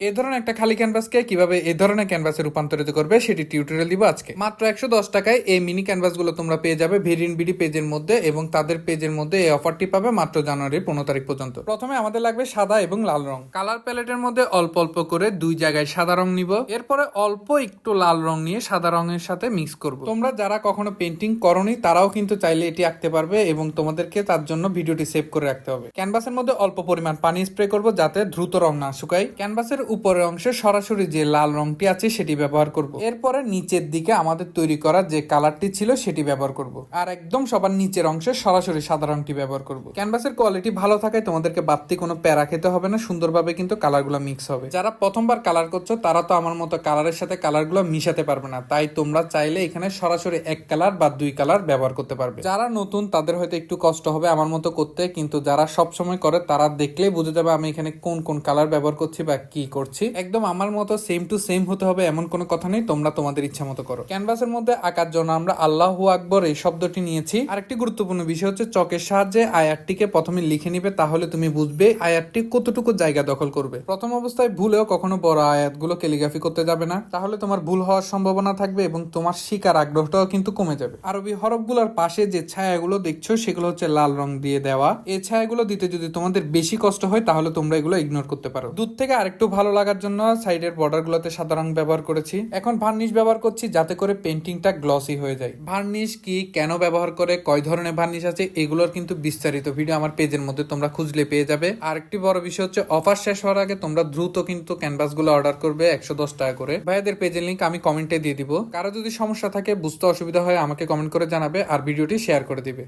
এই ধরনের একটা খালি ক্যানভাসকে কিভাবে এই ধরনের ক্যানভাসে রূপান্তরিত করবে সেটি টিউটোরিয়াল দিব আজকে। মাত্র 110 টাকায় এই মিনি ক্যানভাস গুলো তোমরা পেয়ে যাবে ভেরিন বিডি পেজের মধ্যে, এবং তাদের পেজের মধ্যে এই অফারটি পাবে মাত্র জানুয়ারির 15 তারিখ পর্যন্ত। প্রথমে আমাদের লাগবে সাদা এবং লাল রং। কালার প্যালেটের মধ্যে অল্প অল্প করে দুই জায়গায় সাদা রং নিব, এরপরে অল্প একটু লাল রং নিয়ে সাদা রঙের সাথে মিক্স করব। তোমরা যারা কখনো পেন্টিং করনি তারাও কিন্তু চাইলে এটি আঁকতে পারবে, এবং তোমাদেরকে তার জন্য ভিডিওটি সেভ করে রাখতে হবে। ক্যানভাসের মধ্যে অল্প পরিমাণ পানি স্প্রে করব যাতে দ্রুত রং না শুকায়। ক্যানভাসের উপরের অংশে সরাসরি যে লাল রংটি আছে সেটি ব্যবহার করব। এরপরে নিচের দিকে আমাদের তৈরি করা যে কালারটি ছিল সেটি ব্যবহার করব, আর একদম সবার নিচের অংশে সরাসরি সাদা রংটি ব্যবহার করব। ক্যানভাসের কোয়ালিটি ভালো থাকায় তোমাদেরকে বাড়তি কোনো প্যারা খেতে হবে না, সুন্দরভাবে কিন্তু কালারগুলো মিক্স হবে। যারা প্রথমবার কালার করছো তারা তো আমার মতো কালারের সাথে কালারগুলো মিশাতে পারবে না, তাই তোমরা চাইলে এখানে সরাসরি এক কালার বা দুই কালার ব্যবহার করতে পারবে। যারা নতুন তাদের হয়তো একটু কষ্ট হবে আমার মতো করতে, কিন্তু যারা সব সময় করে তারা দেখলেই বুঝে যাবে আমি এখানে কোন কোন কালার ব্যবহার করছি বা কি করছি। একদম আমার মতো সেম টু সেম হতে হবে এমন কোনো কথা নেই, তোমরা তোমাদের ইচ্ছা মতো করো। ক্যানভাসের মধ্যে আঁকার জন্য আমরা আল্লাহু আকবর এই শব্দটি নিয়েছি। আরেকটি গুরুত্বপূর্ণ বিষয় হচ্ছে চকের সাহায্যে আয়াতটিকে প্রথমে লিখে নিবে, তাহলে তুমি বুঝবে আয়াতটি কতটুকু জায়গা দখল করবে। প্রথম অবস্থায় ভুলেও কখনো বড় আয়াতগুলো ক্যালিগ্রাফি করতে যাবে না, তাহলে তোমার ভুল হওয়ার সম্ভাবনা থাকবে এবং তোমার শিকার আগ্রহটাও কিন্তু কমে যাবে। আরবি হরফগুলোর পাশে যে ছায়াগুলো দেখছো সেগুলো হচ্ছে লাল রং দিয়ে দেওয়া। এই ছায়াগুলো দিতে যদি তোমাদের বেশি কষ্ট হয় তাহলে তোমরা এগুলো ইগনোর করতে পারো। দূর থেকে আরেকটু ভালো লাগার জন্য সাইডের বর্ডার গুলোতে সাদা রং ব্যবহার করেছি। এখন ভার্নিশ ব্যবহার করছি যাতে করে পেন্টিংটা গ্লসি হয়ে যায়। ভার্নিশ কি, কেন ব্যবহার করে, কয় ধরনের ভার্নিশ আছে, এগুলোর কিন্তু বিস্তারিত ভিডিও আমার পেজের মধ্যে তোমরা খুঁজলে পেয়ে যাবে। আর একটি বড় বিষয় হচ্ছে অফার শেষ হওয়ার আগে তোমরা দ্রুত কিন্তু ক্যানভাস গুলো অর্ডার করবে 110 টাকা করে। ভাইয়াদের পেজের লিংক আমি কমেন্টে দিয়ে দিব। কারো যদি সমস্যা থাকে, বুঝতে অসুবিধা হয়, আমাকে কমেন্ট করে জানাবে আর ভিডিওটি শেয়ার করে দিবে।